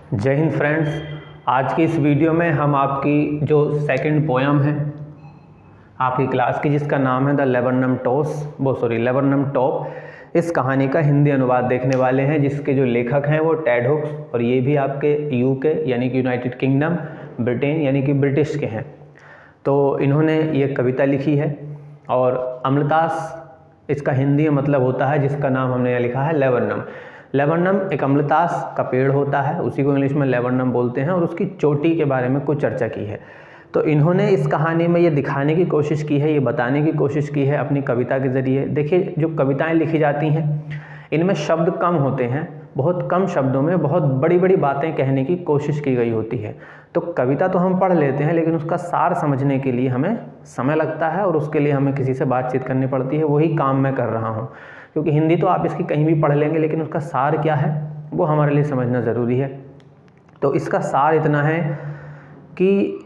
जय हिंद फ्रेंड्स। आज की इस वीडियो में हम आपकी जो सेकंड पोयम है आपकी क्लास की, जिसका नाम है द लेबरनम टॉप, इस कहानी का हिंदी अनुवाद देखने वाले हैं, जिसके जो लेखक हैं वो टेड हुक्स, और ये भी आपके यूके यानी कि यूनाइटेड किंगडम, ब्रिटेन यानी कि ब्रिटिश के हैं। तो इन्होंने ये कविता लिखी है और अम्लतास इसका हिंदी में मतलब होता है, जिसका नाम हमने यहाँ लिखा है लेबरनम। लेबरनम एक अम्लतास का पेड़ होता है, उसी को इंग्लिश में लेबरनम बोलते हैं, और उसकी चोटी के बारे में कुछ चर्चा की है। तो इन्होंने इस कहानी में ये दिखाने की कोशिश की है, ये बताने की कोशिश की है अपनी कविता के ज़रिए। देखिए, जो कविताएं लिखी जाती हैं इनमें शब्द कम होते हैं, बहुत कम शब्दों में बहुत बड़ी बड़ी बातें कहने की कोशिश की गई होती है। तो कविता तो हम पढ़ लेते हैं, लेकिन उसका सार समझने के लिए हमें समय लगता है, और उसके लिए हमें किसी से बातचीत करनी पड़ती है। वही काम मैं कर रहा हूँ, क्योंकि हिंदी तो आप इसकी कहीं भी पढ़ लेंगे, लेकिन उसका सार क्या है वो हमारे लिए समझना ज़रूरी है। तो इसका सार इतना है कि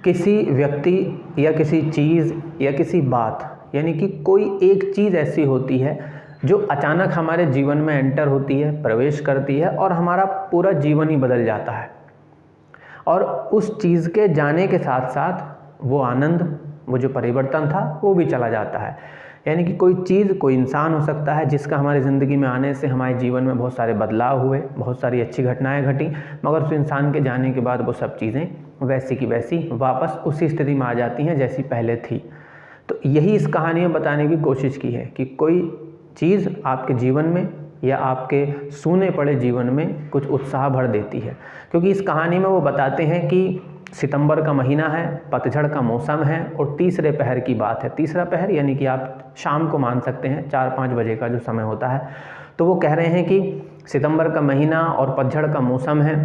किसी व्यक्ति या किसी चीज़ या किसी बात, यानी कि कोई एक चीज़ ऐसी होती है जो अचानक हमारे जीवन में एंटर होती है, प्रवेश करती है, और हमारा पूरा जीवन ही बदल जाता है। और उस चीज़ के जाने के साथ साथ वो आनंद, वो जो परिवर्तन था वो भी चला जाता है। यानी कि कोई चीज़, कोई इंसान हो सकता है जिसका हमारी ज़िंदगी में आने से हमारे जीवन में बहुत सारे बदलाव हुए, बहुत सारी अच्छी घटनाएं घटी, मगर उस इंसान के जाने के बाद वो सब चीज़ें वैसी की वैसी वापस उसी स्थिति में आ जाती हैं जैसी पहले थी। तो यही इस कहानी में बताने की कोशिश की है कि कोई चीज़ आपके जीवन में या आपके सूने पड़े जीवन में कुछ उत्साह भर देती है। क्योंकि इस कहानी में वो बताते हैं कि सितंबर का महीना है, पतझड़ का मौसम है, और तीसरे पहर की बात है। तीसरा पहर यानी कि आप शाम को मान सकते हैं, 4-5 बजे का जो समय होता है। तो वो कह रहे हैं कि सितंबर का महीना और पतझड़ का मौसम है।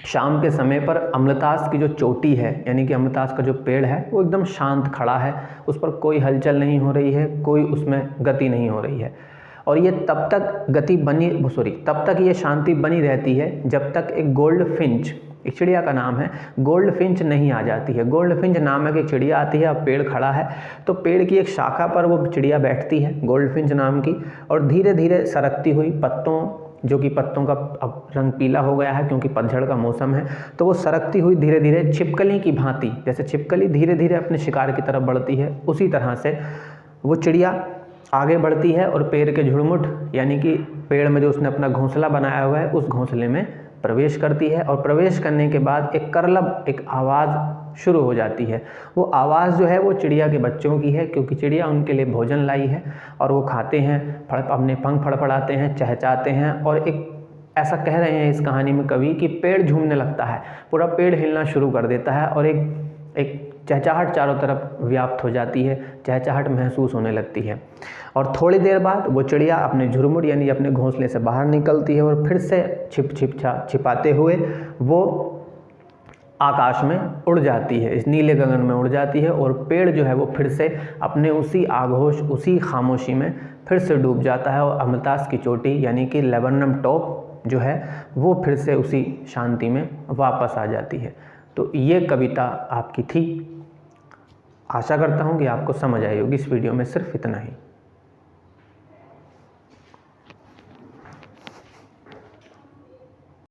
शाम के समय पर अम्लतास की जो चोटी है, यानी कि अम्लतास का जो पेड़ है, वो एकदम शांत खड़ा है, उस पर कोई हलचल नहीं हो रही है, कोई उसमें गति नहीं हो रही है। और ये तब तक ये शांति बनी रहती है जब तक एक गोल्ड फिंच, एक चिड़िया का नाम है, गोल्ड फिंच नहीं आ जाती है। गोल्ड फिंच नामक एक चिड़िया आती है। अब पेड़ खड़ा है तो पेड़ की एक शाखा पर वो चिड़िया बैठती है, गोल्ड फिंच नाम की, और धीरे धीरे सरकती हुई पत्तों, जो कि पत्तों का अब रंग पीला हो गया है क्योंकि पतझड़ का मौसम है, तो वो सरकती हुई धीरे धीरे छिपकली की भांति, जैसे छिपकली धीरे धीरे अपने शिकार की तरफ बढ़ती है, उसी तरह से वो चिड़िया आगे बढ़ती है और पेड़ के झुरमुट, यानी कि पेड़ में जो उसने अपना घोंसला बनाया हुआ है, उस घोंसले में प्रवेश करती है। और प्रवेश करने के बाद एक करलब, एक आवाज़ शुरू हो जाती है। वो आवाज़ जो है वो चिड़िया के बच्चों की है, क्योंकि चिड़िया उनके लिए भोजन लाई है, और वो खाते हैं, अपने पंख फड़फड़ाते हैं, चहचहाते हैं, और एक ऐसा कह रहे हैं इस कहानी में कवि कि पेड़ झूमने लगता है, पूरा पेड़ हिलना शुरू कर देता है, और एक चहचहाहट चारों तरफ व्याप्त हो जाती है, चहचहाहट महसूस होने लगती है। और थोड़ी देर बाद वो चिड़िया अपने झुरमुट यानी अपने घोंसले से बाहर निकलती है, और फिर से छिपाते हुए वो आकाश में उड़ जाती है, इस नीले गगन में उड़ जाती है, और पेड़ जो है वो फिर से अपने उसी आगोश, उसी खामोशी में फिर से डूब जाता है, और अम्लतास की चोटी यानी कि लेबरनम टॉप जो है वो फिर से उसी शांति में वापस आ जाती है। तो ये कविता आपकी थी। आशा करता हूँ कि आपको समझ आई होगी। इस वीडियो में सिर्फ इतना ही।